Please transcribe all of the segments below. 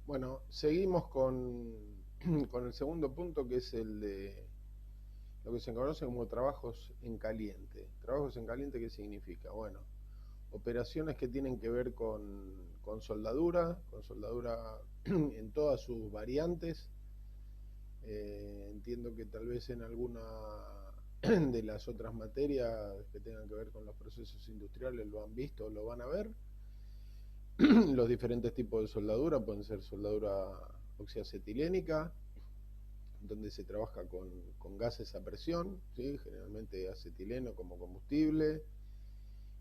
Bueno, seguimos con el segundo punto, que es el de lo que se conoce como trabajos en caliente. ¿Trabajos en caliente qué significa? Bueno, operaciones que tienen que ver con soldadura en todas sus variantes. Entiendo que tal vez en alguna de las otras materias que tengan que ver con los procesos industriales lo han visto o lo van a ver. Los diferentes tipos de soldadura pueden ser soldadura oxiacetilénica, donde se trabaja con gases a presión, ¿sí? Generalmente acetileno como combustible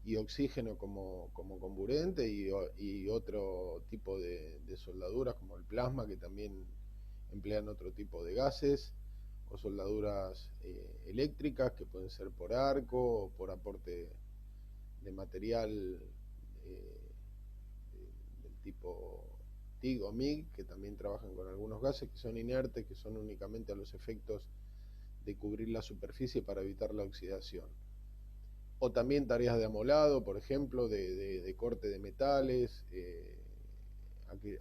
y oxígeno como comburente, y otro tipo de soldaduras como el plasma, que también emplean otro tipo de gases, o soldaduras eléctricas, que pueden ser por arco o por aporte de material del tipo TIG o MIG, que también trabajan con algunos gases que son inertes, que son únicamente a los efectos de cubrir la superficie para evitar la oxidación. O también tareas de amolado, por ejemplo, de corte de metales,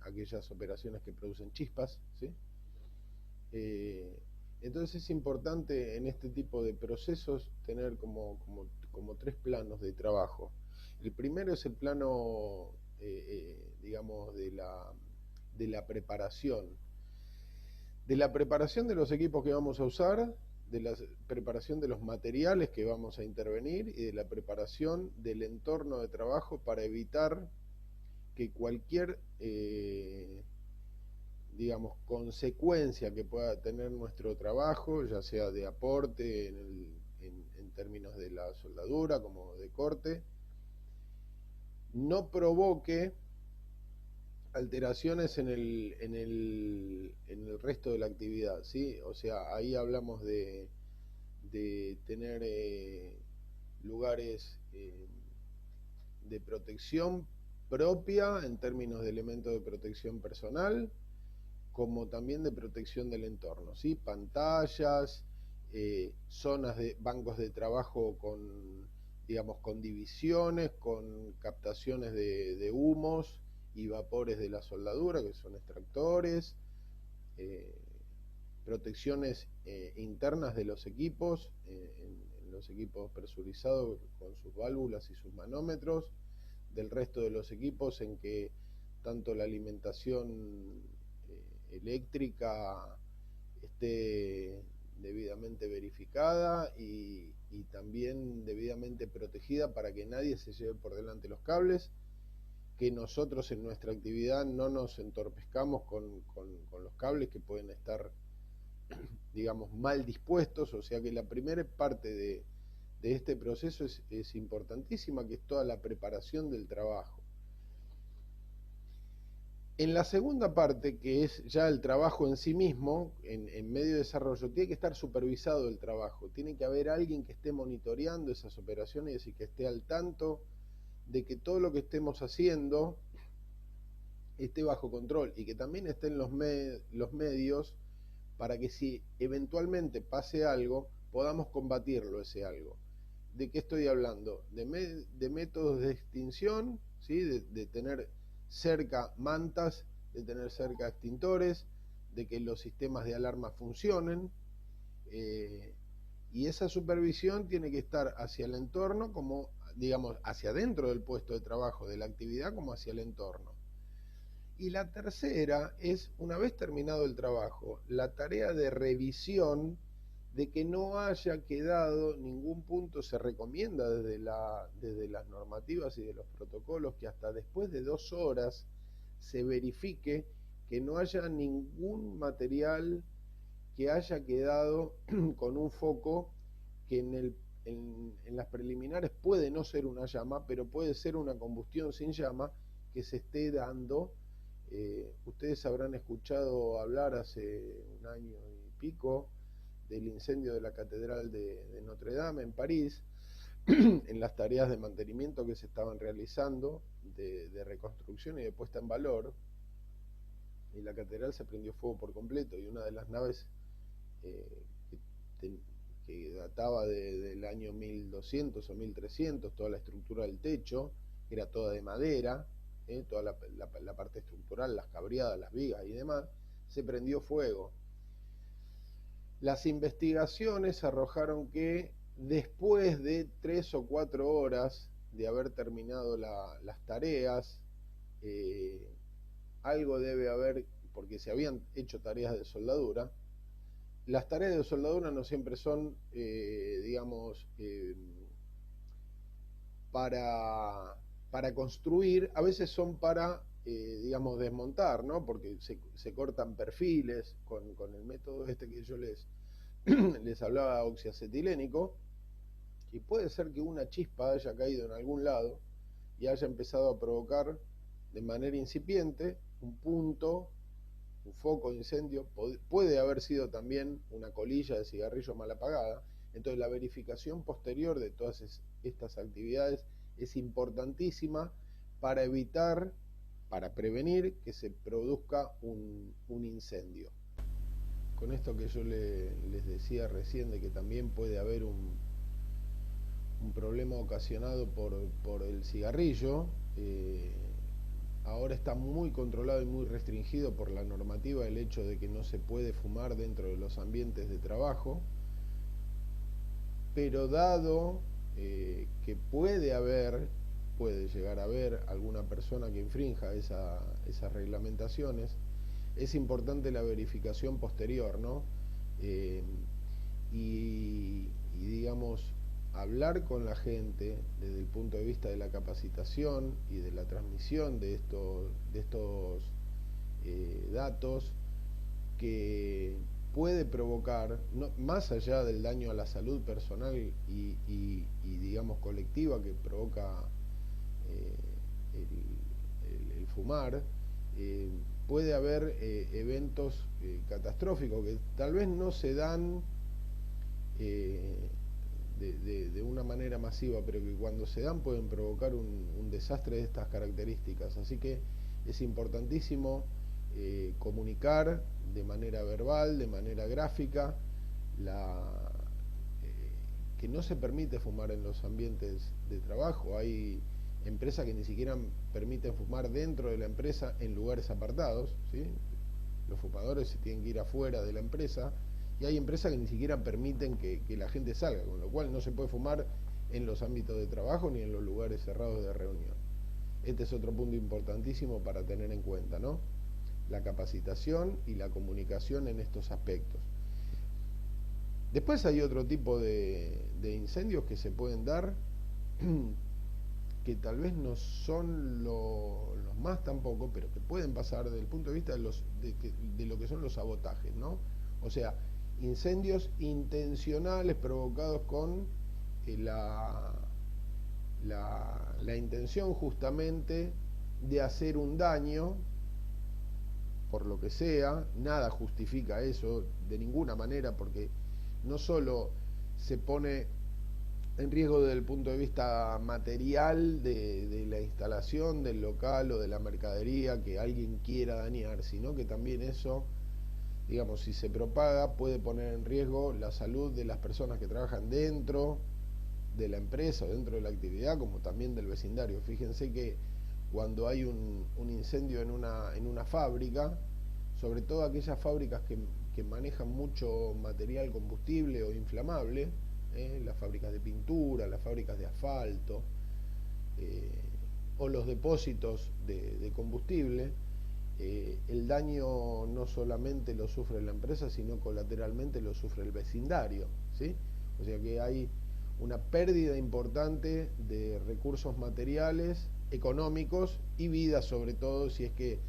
aquellas operaciones que producen chispas, ¿sí? Eh, entonces es importante en este tipo de procesos tener como tres planos de trabajo. El primero es el plano, digamos, de la preparación. De la preparación de los equipos que vamos a usar, de la preparación de los materiales que vamos a intervenir y de la preparación del entorno de trabajo para evitar que cualquier, digamos, consecuencia que pueda tener nuestro trabajo, ya sea de aporte en términos de la soldadura como de corte, no provoque alteraciones en el resto de la actividad, ¿sí? O sea, ahí hablamos de tener lugares de protección propia en términos de elementos de protección personal, como también de protección del entorno, ¿sí? Pantallas, zonas de bancos de trabajo digamos, con divisiones, con captaciones de humos y vapores de la soldadura, que son extractores, eh, protecciones internas de los equipos, en los equipos presurizados con sus válvulas y sus manómetros, del resto de los equipos en que tanto la alimentación eléctrica esté debidamente verificada y también debidamente protegida para que nadie se lleve por delante los cables, que nosotros en nuestra actividad no nos entorpezcamos con los cables que pueden estar, digamos, mal dispuestos. O sea que la primera parte de este proceso es importantísima, que es toda la preparación del trabajo. En la segunda parte, que es ya el trabajo en sí mismo, en medio de desarrollo, tiene que estar supervisado el trabajo, tiene que haber alguien que esté monitoreando esas operaciones, y decir, que esté al tanto de que todo lo que estemos haciendo esté bajo control, y que también estén los medios para que si eventualmente pase algo, podamos combatirlo ese algo. ¿De qué estoy hablando? De métodos de extinción, ¿sí? De tener cerca mantas, de tener cerca extintores, de que los sistemas de alarma funcionen, eh, y esa supervisión tiene que estar hacia el entorno, como, digamos, hacia dentro del puesto de trabajo, de la actividad, como hacia el entorno. Y la tercera es, una vez terminado el trabajo, la tarea de revisión de que no haya quedado ningún punto. Se recomienda desde las normativas y de los protocolos que hasta después de 2 horas se verifique que no haya ningún material que haya quedado con un foco que en las preliminares puede no ser una llama, pero puede ser una combustión sin llama que se esté dando. Ustedes habrán escuchado hablar hace un año y pico del incendio de la Catedral de Notre Dame en París, en las tareas de mantenimiento que se estaban realizando, de reconstrucción y de puesta en valor, y la catedral se prendió fuego por completo, y una de las naves eh, que, que, databa del año 1200 o 1300, toda la estructura del techo era toda de madera, toda la parte estructural estructural, las cabriadas, las vigas y demás, se prendió fuego. Las investigaciones arrojaron que después de 3 o 4 horas de haber terminado las tareas, algo debe haber, porque se habían hecho tareas de soldadura. Las tareas de soldadura no siempre son, digamos, para construir, a veces son para, digamos, desmontar, ¿no? Porque se cortan perfiles con el método este que yo les hablaba, oxiacetilénico, y puede ser que una chispa haya caído en algún lado y haya empezado a provocar de manera incipiente un punto, un foco de incendio. Puede haber sido también una colilla de cigarrillo mal apagada. Entonces la verificación posterior de todas estas actividades es importantísima para evitar, para prevenir que se produzca un incendio. Con esto que yo les decía recién, de que también puede haber un problema ocasionado por el cigarrillo, ahora está muy controlado y muy restringido por la normativa el hecho de que no se puede fumar dentro de los ambientes de trabajo, pero dado que puede llegar a haber alguna persona que infrinja esas reglamentaciones, es importante la verificación posterior, ¿no? Y digamos, hablar con la gente desde el punto de vista de la capacitación y de la transmisión de estos datos, que puede provocar, más allá del daño a la salud personal y digamos colectiva que provoca el fumar, puede haber eventos catastróficos que tal vez no se dan de una manera masiva, pero que cuando se dan pueden provocar un desastre de estas características. Así que es importantísimo comunicar de manera verbal, de manera gráfica, que no se permite fumar en los ambientes de trabajo. Hay empresas que ni siquiera permiten fumar dentro de la empresa en lugares apartados, ¿sí? Los fumadores se tienen que ir afuera de la empresa, y hay empresas que ni siquiera permiten que la gente salga, con lo cual no se puede fumar en los ámbitos de trabajo ni en los lugares cerrados de reunión. Este es otro punto importantísimo para tener en cuenta, ¿no? La capacitación y la comunicación en estos aspectos. Después hay otro tipo de incendios que se pueden dar, que tal vez no son los más tampoco, pero que pueden pasar desde el punto de vista de lo que son los sabotajes, ¿no? O sea, incendios intencionales provocados con la intención justamente de hacer un daño, por lo que sea. Nada justifica eso de ninguna manera, porque no solo se pone en riesgo desde el punto de vista material de la instalación del local o de la mercadería que alguien quiera dañar, sino que también eso, digamos, si se propaga, puede poner en riesgo la salud de las personas que trabajan dentro de la empresa o dentro de la actividad, como también del vecindario. Fíjense que cuando hay un incendio en una fábrica, sobre todo aquellas fábricas que manejan mucho material combustible o inflamable, las fábricas de pintura, las fábricas de asfalto, o los depósitos de combustible, el daño no solamente lo sufre la empresa, sino colateralmente lo sufre el vecindario, ¿sí? O sea que hay una pérdida importante de recursos materiales, económicos y vida, sobre todo si es que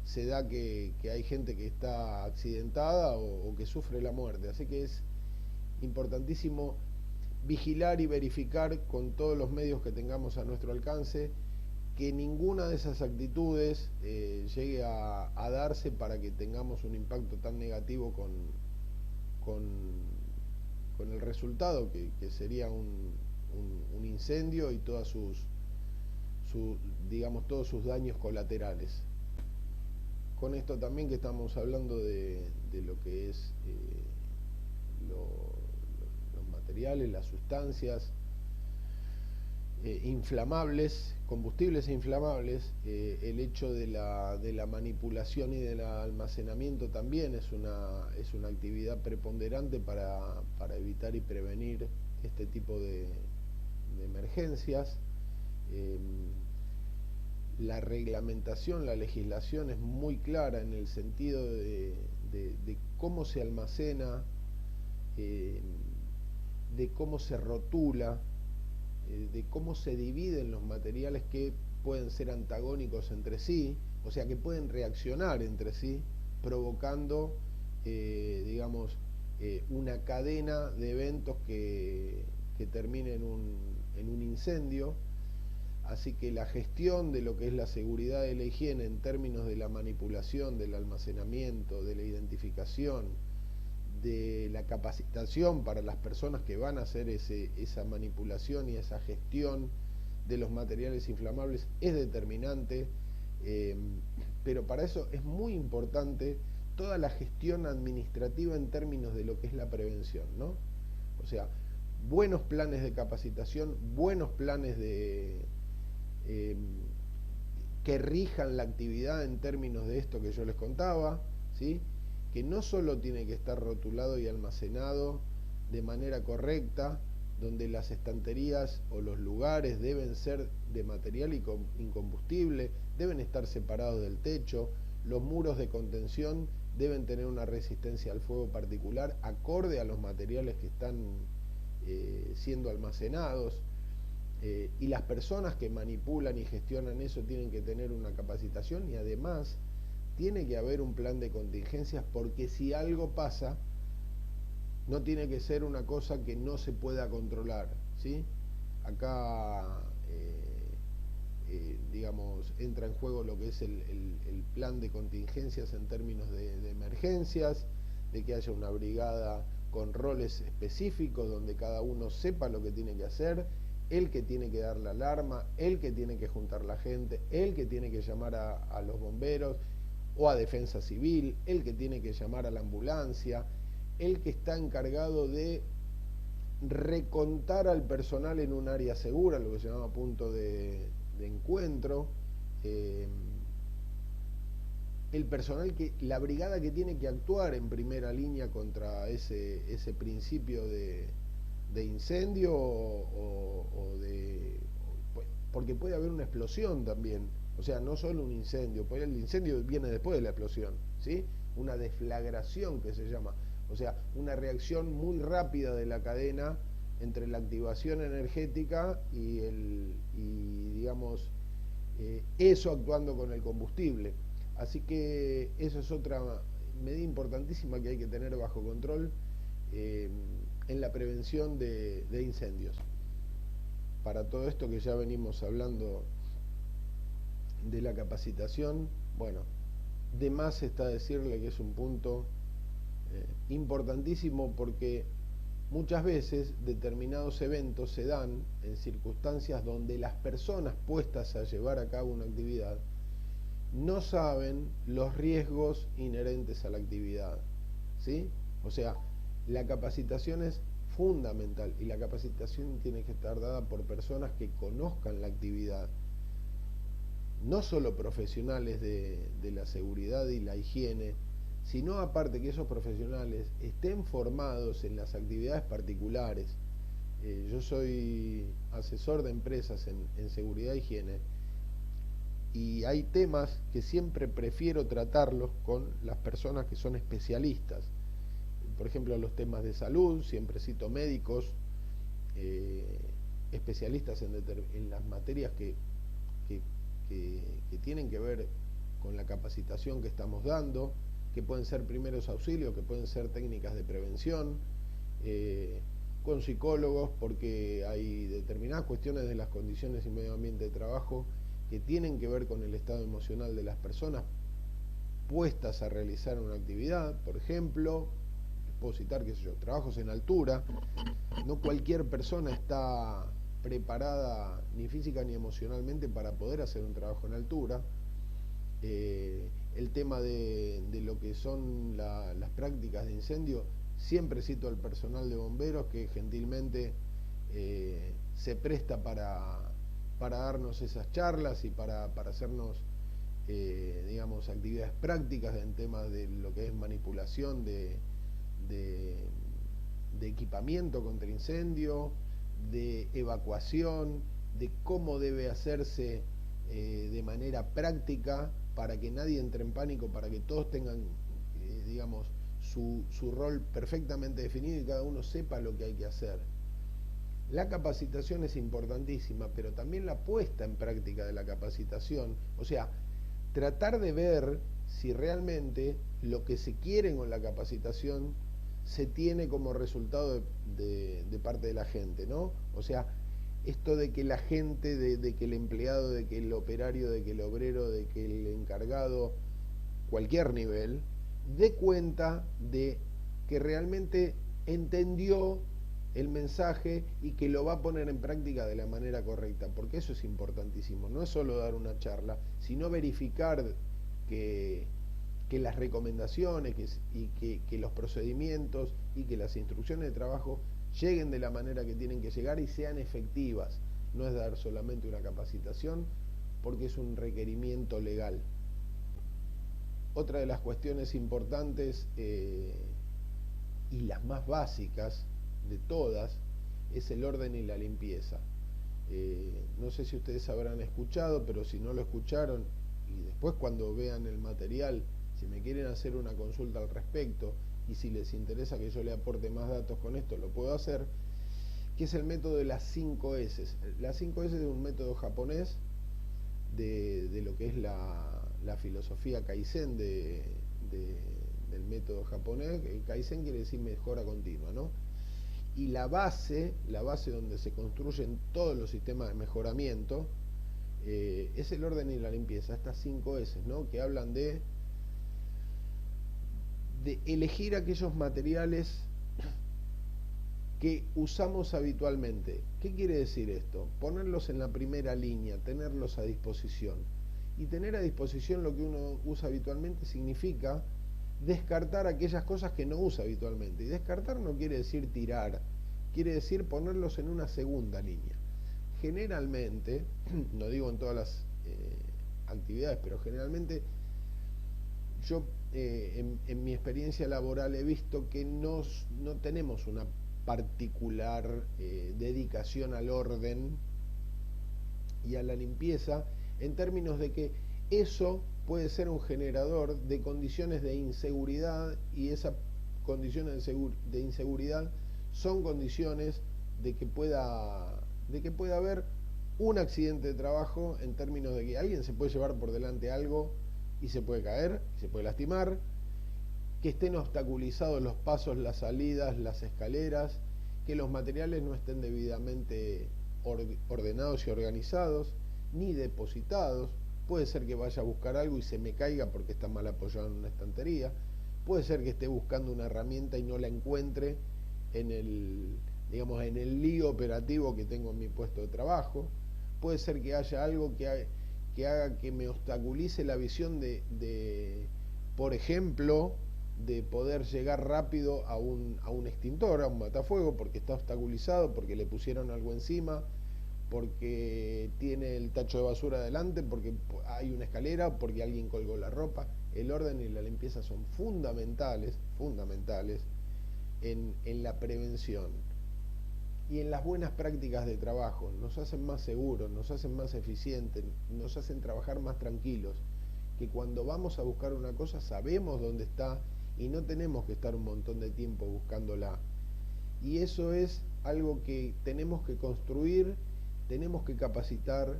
se da que hay gente que está accidentada o que sufre la muerte. Así que es importantísimo vigilar y verificar con todos los medios que tengamos a nuestro alcance que ninguna de esas actitudes llegue a darse para que tengamos un impacto tan negativo con el resultado que sería un incendio y todas digamos, todos sus daños colaterales. Con esto también que estamos hablando de lo que es los materiales, las sustancias, inflamables, combustibles inflamables, el hecho de la manipulación y del almacenamiento también es una actividad preponderante para evitar y prevenir este tipo de emergencias. Eh, la reglamentación, la legislación es muy clara en el sentido de cómo se almacena, eh, de cómo se rotula, de cómo se dividen los materiales que pueden ser antagónicos entre sí, o sea, que pueden reaccionar entre sí, provocando, digamos, una cadena de eventos que termine en un incendio. Así que la gestión de lo que es la seguridad de la higiene en términos de la manipulación, del almacenamiento, de la identificación, de la capacitación para las personas que van a hacer esa manipulación y esa gestión de los materiales inflamables es determinante, pero para eso es muy importante toda la gestión administrativa en términos de lo que es la prevención, ¿no? O sea, buenos planes de capacitación, buenos planes eh, que rijan la actividad en términos de esto que yo les contaba, ¿sí? Que no solo tiene que estar rotulado y almacenado de manera correcta, donde las estanterías o los lugares deben ser de material incombustible, deben estar separados del techo, los muros de contención deben tener una resistencia al fuego particular acorde a los materiales que están siendo almacenados, y las personas que manipulan y gestionan eso tienen que tener una capacitación y además tiene que haber un plan de contingencias, porque si algo pasa no tiene que ser una cosa que no se pueda controlar, ¿sí? Acá digamos, entra en juego lo que es el plan de contingencias en términos de emergencias, de que haya una brigada con roles específicos donde cada uno sepa lo que tiene que hacer, el que tiene que dar la alarma, el que tiene que juntar la gente, el que tiene que llamar a los bomberos o a defensa civil, el que tiene que llamar a la ambulancia, el que está encargado de recontar al personal en un área segura, lo que se llama punto de encuentro, el personal la brigada que tiene que actuar en primera línea contra ese principio de incendio porque puede haber una explosión también, o sea, no solo un incendio, porque el incendio viene después de la explosión, ¿sí? Una deflagración que se llama, o sea, una reacción muy rápida de la cadena entre la activación energética y digamos, eso actuando con el combustible. Así que eso es otra medida importantísima que hay que tener bajo control en la prevención de incendios. Para todo esto que ya venimos hablando de la capacitación, bueno, de más está decirle que es un punto importantísimo, porque muchas veces determinados eventos se dan en circunstancias donde las personas puestas a llevar a cabo una actividad no saben los riesgos inherentes a la actividad, ¿sí? O sea, la capacitación es fundamental y la capacitación tiene que estar dada por personas que conozcan la actividad, no solo profesionales de la seguridad y la higiene, sino aparte que esos profesionales estén formados en las actividades particulares. Yo soy asesor de empresas en seguridad e higiene, y hay temas que siempre prefiero tratarlos con las personas que son especialistas. Por ejemplo, los temas de salud, siempre cito médicos, especialistas en las materias que tienen que ver con la capacitación que estamos dando, que pueden ser primeros auxilios, que pueden ser técnicas de prevención, con psicólogos, porque hay determinadas cuestiones de las condiciones y medio ambiente de trabajo que tienen que ver con el estado emocional de las personas puestas a realizar una actividad. Por ejemplo, les puedo citar, qué sé yo, trabajos en altura. No cualquier persona está preparada ni física ni emocionalmente para poder hacer un trabajo en altura. El tema de lo que son las prácticas de incendio, siempre cito al personal de bomberos que gentilmente se presta para darnos esas charlas y para hacernos, digamos, actividades prácticas en temas de lo que es manipulación de, de equipamiento contra incendio, de evacuación, de cómo debe hacerse de manera práctica para que nadie entre en pánico, para que todos tengan, digamos, su rol perfectamente definido y cada uno sepa lo que hay que hacer. La capacitación es importantísima, pero también la puesta en práctica de la capacitación, o sea, tratar de ver si realmente lo que se quiere con la capacitación se tiene como resultado de parte de la gente, ¿no? O sea, esto de que la gente, de que el empleado, de que el operario, de que el obrero, de que el encargado, cualquier nivel, dé cuenta de que realmente entendió el mensaje y que lo va a poner en práctica de la manera correcta, porque eso es importantísimo, no es solo dar una charla, sino verificar que, que las recomendaciones que los procedimientos y que las instrucciones de trabajo lleguen de la manera que tienen que llegar y sean efectivas. No es dar solamente una capacitación porque es un requerimiento legal. Otra de las cuestiones importantes y las más básicas de todas es el orden y la limpieza. No sé si ustedes habrán escuchado, pero si no lo escucharon y después cuando vean el material, si me quieren hacer una consulta al respecto y si les interesa que yo le aporte más datos con esto, lo puedo hacer, que es el método de las 5 S. Las 5 S es un método japonés de lo que es la filosofía Kaizen del método japonés. Kaizen quiere decir mejora continua, ¿no? Y la base donde se construyen todos los sistemas de mejoramiento, es el orden y la limpieza, estas 5 S, ¿no? Que hablan de elegir aquellos materiales que usamos habitualmente. ¿Qué quiere decir esto? Ponerlos en la primera línea, tenerlos a disposición. Y tener a disposición lo que uno usa habitualmente significa descartar aquellas cosas que no usa habitualmente. Y descartar no quiere decir tirar, quiere decir ponerlos en una segunda línea. Generalmente, no digo en todas las actividades, pero generalmente yo en mi experiencia laboral he visto que no tenemos una particular dedicación al orden y a la limpieza, en términos de que eso puede ser un generador de condiciones de inseguridad, y esas condiciones de inseguridad son condiciones de que pueda haber un accidente de trabajo, en términos de que alguien se puede llevar por delante algo y se puede caer, se puede lastimar, que estén obstaculizados los pasos, las salidas, las escaleras, que los materiales no estén debidamente ordenados y organizados, ni depositados. Puede ser que vaya a buscar algo y se me caiga porque está mal apoyado en una estantería. Puede ser que esté buscando una herramienta y no la encuentre en el lío operativo que tengo en mi puesto de trabajo. Puede ser que haya algo que haga que me obstaculice la visión por ejemplo, de poder llegar rápido a un extintor, a un matafuego, porque está obstaculizado, porque le pusieron algo encima, porque tiene el tacho de basura adelante, porque hay una escalera, porque alguien colgó la ropa. El orden y la limpieza son fundamentales en la prevención y en las buenas prácticas de trabajo. Nos hacen más seguros, nos hacen más eficientes, nos hacen trabajar más tranquilos, que cuando vamos a buscar una cosa sabemos dónde está y no tenemos que estar un montón de tiempo buscándola. Y eso es algo que tenemos que construir, tenemos que capacitar,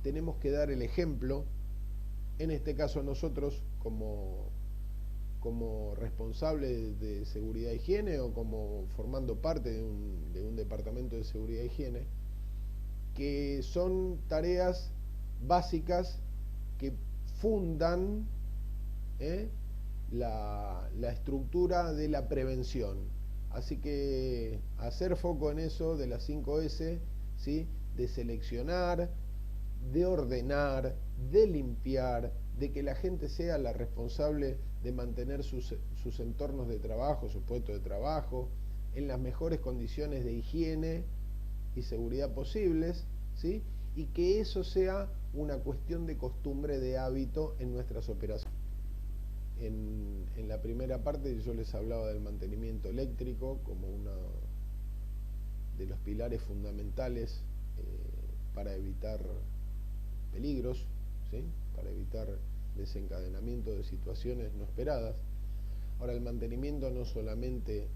tenemos que dar el ejemplo. En este caso nosotros como responsable de seguridad e higiene, o como formando parte de un departamento de seguridad e higiene, que son tareas básicas que fundan la estructura de la prevención. Así que hacer foco en eso de las 5 S, ¿sí? De seleccionar, de ordenar, de limpiar, de que la gente sea la responsable de mantener sus entornos de trabajo, sus puestos de trabajo, en las mejores condiciones de higiene y seguridad posibles, ¿sí? y que eso sea una cuestión de costumbre, de hábito en nuestras operaciones. En la primera parte yo les hablaba del mantenimiento eléctrico como uno de los pilares fundamentales para evitar peligros, ¿sí? Para evitar desencadenamiento de situaciones no esperadas. Ahora, el mantenimiento no solamente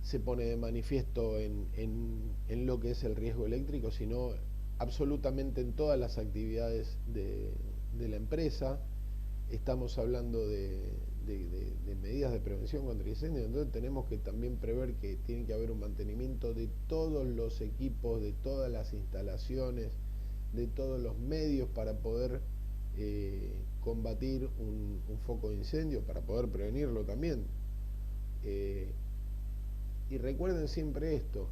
se pone de manifiesto en lo que es el riesgo eléctrico, sino absolutamente en todas las actividades de la empresa. Estamos hablando de medidas de prevención contra incendios, entonces tenemos que también prever que tiene que haber un mantenimiento de todos los equipos, de todas las instalaciones, de todos los medios para poder combatir un foco de incendio, para poder prevenirlo también. Y recuerden siempre esto,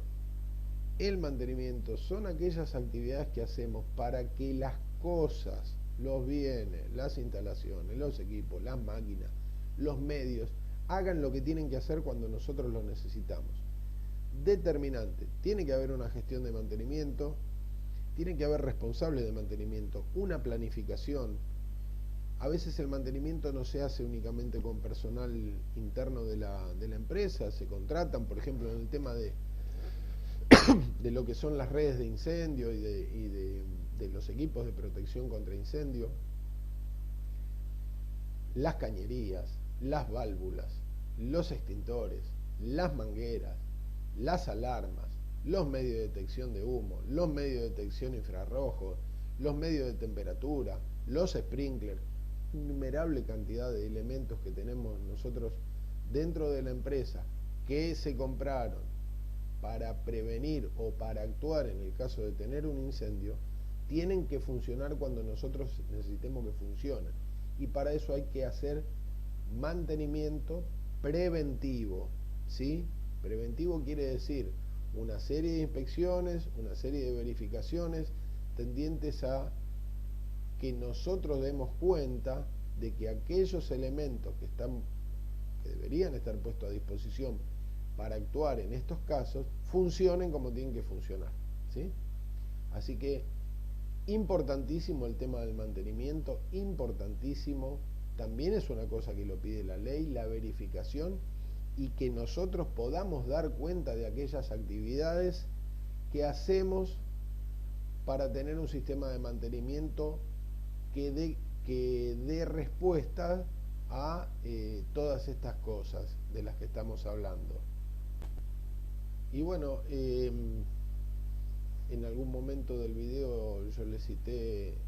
el mantenimiento son aquellas actividades que hacemos para que las cosas, los bienes, las instalaciones, los equipos, las máquinas, los medios, hagan lo que tienen que hacer cuando nosotros los necesitamos. Determinante, tiene que haber una gestión de mantenimiento, tiene que haber responsables de mantenimiento, una planificación. A veces el mantenimiento no se hace únicamente con personal interno de la empresa, se contratan, por ejemplo, en el tema de lo que son las redes de incendio y de los equipos de protección contra incendio, las cañerías, las válvulas, los extintores, las mangueras, las alarmas, los medios de detección de humo, los medios de detección infrarrojos, los medios de temperatura, los sprinklers, innumerable cantidad de elementos que tenemos nosotros dentro de la empresa que se compraron para prevenir o para actuar en el caso de tener un incendio, tienen que funcionar cuando nosotros necesitemos que funcionen. Y para eso hay que hacer mantenimiento preventivo, ¿sí? Preventivo quiere decir una serie de inspecciones, una serie de verificaciones tendientes a que nosotros demos cuenta de que aquellos elementos que deberían estar puestos a disposición para actuar en estos casos funcionen como tienen que funcionar, ¿sí? Así que importantísimo el tema del mantenimiento, importantísimo, también es una cosa que lo pide la ley, la verificación, y que nosotros podamos dar cuenta de aquellas actividades que hacemos para tener un sistema de mantenimiento que dé respuesta a todas estas cosas de las que estamos hablando. Y bueno, en algún momento del video yo les cité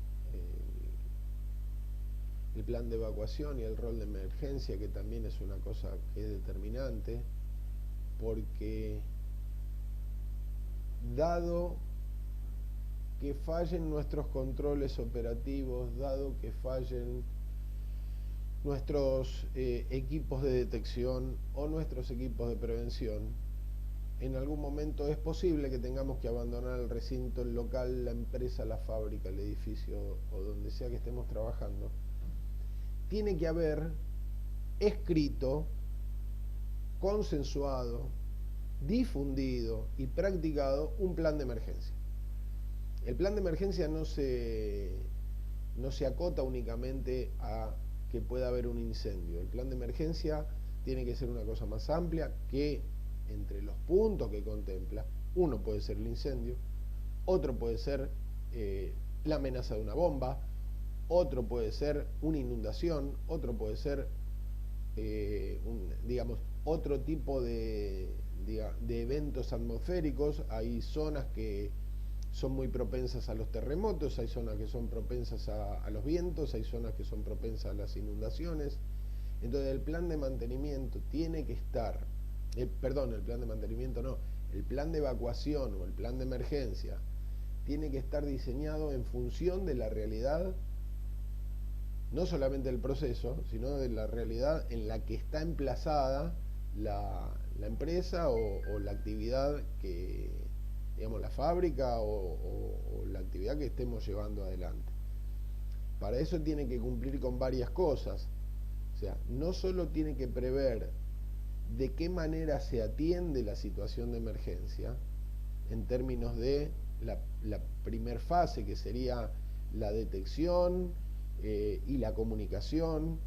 el plan de evacuación y el rol de emergencia, que también es una cosa que es determinante, porque dado que fallen nuestros controles operativos, dado que fallen nuestros equipos de detección o nuestros equipos de prevención, en algún momento es posible que tengamos que abandonar el recinto, el local, la empresa, la fábrica, el edificio o donde sea que estemos trabajando. Tiene que haber escrito, consensuado, difundido y practicado un plan de emergencia. El plan de emergencia no se acota únicamente a que pueda haber un incendio. El plan de emergencia tiene que ser una cosa más amplia que, entre los puntos que contempla, uno puede ser el incendio, otro puede ser la amenaza de una bomba, otro puede ser una inundación, otro puede ser, digamos, otro tipo de eventos atmosféricos. Hay zonas que son muy propensas a los terremotos, hay zonas que son propensas a los vientos, hay zonas que son propensas a las inundaciones. Entonces el plan de mantenimiento tiene que estar, el plan de mantenimiento no, el plan de evacuación o el plan de emergencia tiene que estar diseñado en función de la realidad, no solamente del proceso, sino de la realidad en la que está emplazada la empresa o la actividad que, digamos, la fábrica o la actividad que estemos llevando adelante. Para eso tiene que cumplir con varias cosas. O sea, no solo tiene que prever de qué manera se atiende la situación de emergencia en términos de la primer fase, que sería la detección y la comunicación.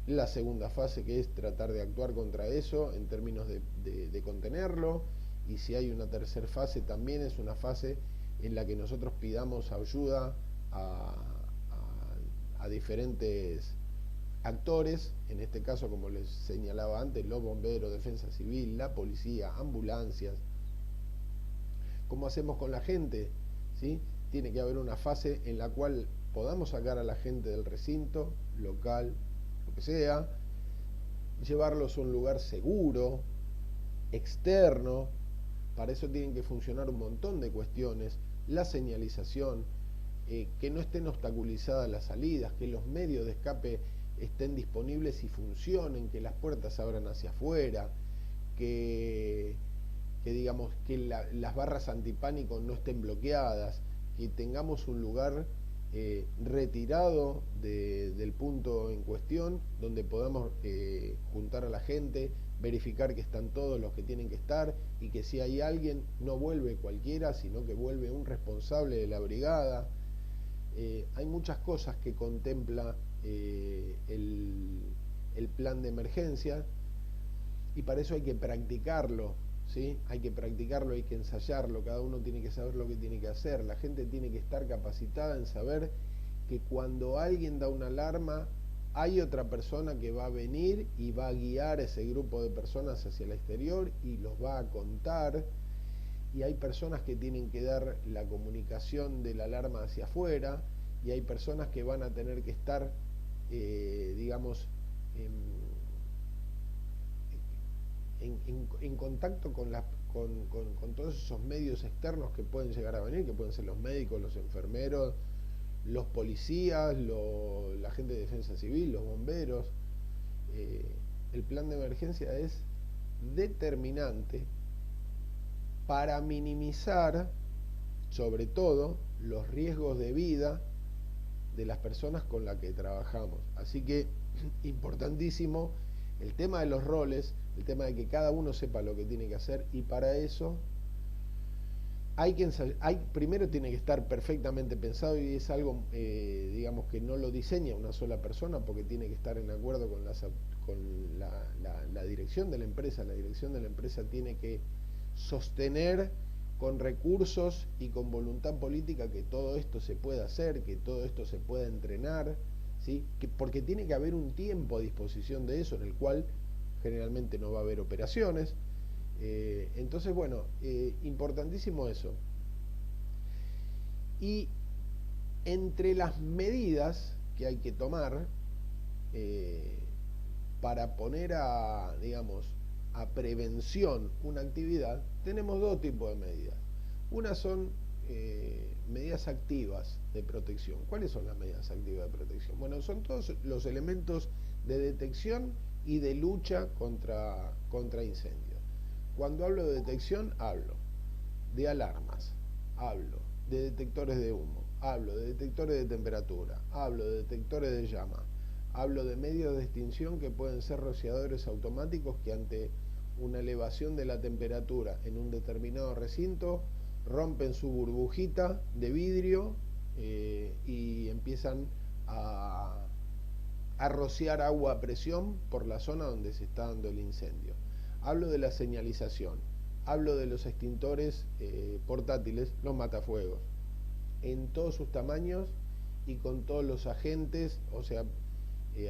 La segunda fase, que es tratar de actuar contra eso en términos de contenerlo. Y si hay una tercera fase, también es una fase en la que nosotros pidamos ayuda a diferentes actores, en este caso, como les señalaba antes, los bomberos, defensa civil, la policía, ambulancias. ¿Cómo hacemos con la gente? ¿Sí? Tiene que haber una fase en la cual podamos sacar a la gente del recinto, local, lo que sea, llevarlos a un lugar seguro, externo. Para eso tienen que funcionar un montón de cuestiones, la señalización, que no estén obstaculizadas las salidas, que los medios de escape estén disponibles y funcionen, que las puertas se abran hacia afuera, que digamos que las barras antipánico no estén bloqueadas, que tengamos un lugar retirado del punto en cuestión, donde podamos juntar a la gente, verificar que están todos los que tienen que estar, y que si hay alguien, no vuelve cualquiera, sino que vuelve un responsable de la brigada. Hay muchas cosas que contempla el plan de emergencia, y para eso hay que practicarlo, ¿sí? Hay que practicarlo, hay que ensayarlo, cada uno tiene que saber lo que tiene que hacer, la gente tiene que estar capacitada en saber que cuando alguien da una alarma, hay otra persona que va a venir y va a guiar ese grupo de personas hacia el exterior y los va a contar, y hay personas que tienen que dar la comunicación de la alarma hacia afuera, y hay personas que van a tener que estar, digamos, en contacto con todos esos medios externos que pueden llegar a venir, que pueden ser los médicos, los enfermeros, los policías, la gente de defensa civil, los bomberos. El plan de emergencia es determinante para minimizar, sobre todo, los riesgos de vida de las personas con las que trabajamos. Así que, importantísimo el tema de los roles, el tema de que cada uno sepa lo que tiene que hacer, y para eso primero tiene que estar perfectamente pensado, y es algo, digamos, que no lo diseña una sola persona, porque tiene que estar en acuerdo con la dirección de la empresa. La dirección de la empresa tiene que sostener con recursos y con voluntad política que todo esto se pueda hacer, que todo esto se pueda entrenar, ¿sí? Porque tiene que haber un tiempo a disposición de eso, en el cual generalmente no va a haber operaciones. Entonces, bueno, importantísimo eso. Y entre las medidas que hay que tomar para poner digamos, a prevención una actividad, tenemos dos tipos de medidas. Una son medidas activas de protección. ¿Cuáles son las medidas activas de protección? Bueno, son todos los elementos de detección y de lucha contra incendios. Cuando hablo de detección, hablo de alarmas, hablo de detectores de humo, hablo de detectores de temperatura, hablo de detectores de llama, hablo de medios de extinción que pueden ser rociadores automáticos que ante una elevación de la temperatura en un determinado recinto rompen su burbujita de vidrio y empiezan a rociar agua a presión por la zona donde se está dando el incendio. Hablo de la señalización, hablo de los extintores portátiles, los matafuegos, en todos sus tamaños y con todos los agentes, o sea,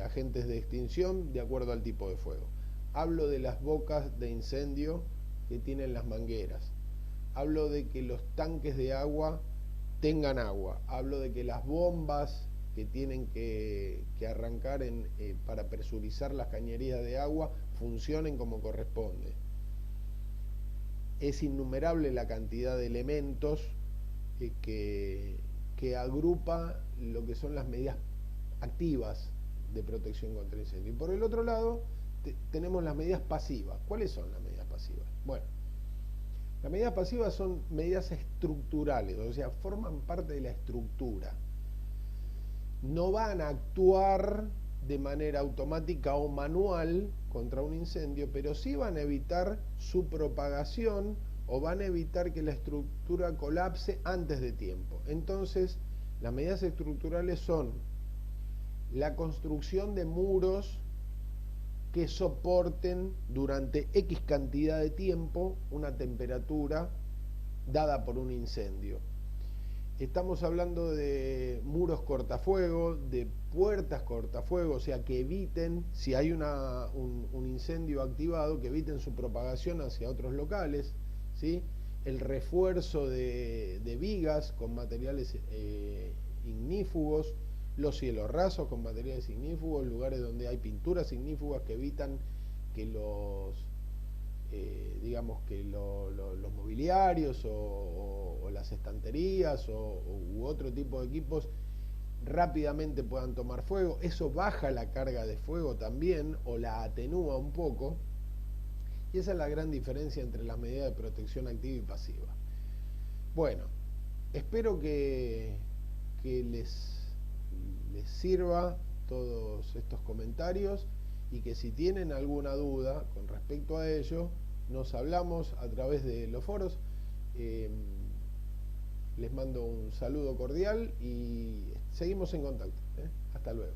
agentes de extinción de acuerdo al tipo de fuego. Hablo de las bocas de incendio que tienen las mangueras. Hablo de que los tanques de agua tengan agua. Hablo de que las bombas que tienen que arrancar para presurizar las cañerías de agua funcionen como corresponde. Es innumerable la cantidad de elementos que agrupa lo que son las medidas activas de protección contra incendio. Y por el otro lado, tenemos las medidas pasivas. ¿Cuáles son las medidas pasivas? Bueno, las medidas pasivas son medidas estructurales, o sea, forman parte de la estructura. No van a actuar de manera automática o manual contra un incendio, pero sí van a evitar su propagación o van a evitar que la estructura colapse antes de tiempo. Entonces, las medidas estructurales son la construcción de muros que soporten durante X cantidad de tiempo una temperatura dada por un incendio. Estamos hablando de muros cortafuego, de puertas cortafuego, o sea, que eviten, si hay un incendio activado, que eviten su propagación hacia otros locales, ¿sí? El refuerzo de vigas con materiales ignífugos, los cielos rasos con materiales ignífugos, lugares donde hay pinturas ignífugas que evitan que digamos que los mobiliarios o las estanterías u otro tipo de equipos rápidamente puedan tomar fuego. Eso baja la carga de fuego también o la atenúa un poco, y esa es la gran diferencia entre las medidas de protección activa y pasiva. Bueno, espero que les sirva todos estos comentarios, y que si tienen alguna duda con respecto a ello, nos hablamos a través de los foros. Les mando un saludo cordial y seguimos en contacto. Hasta luego.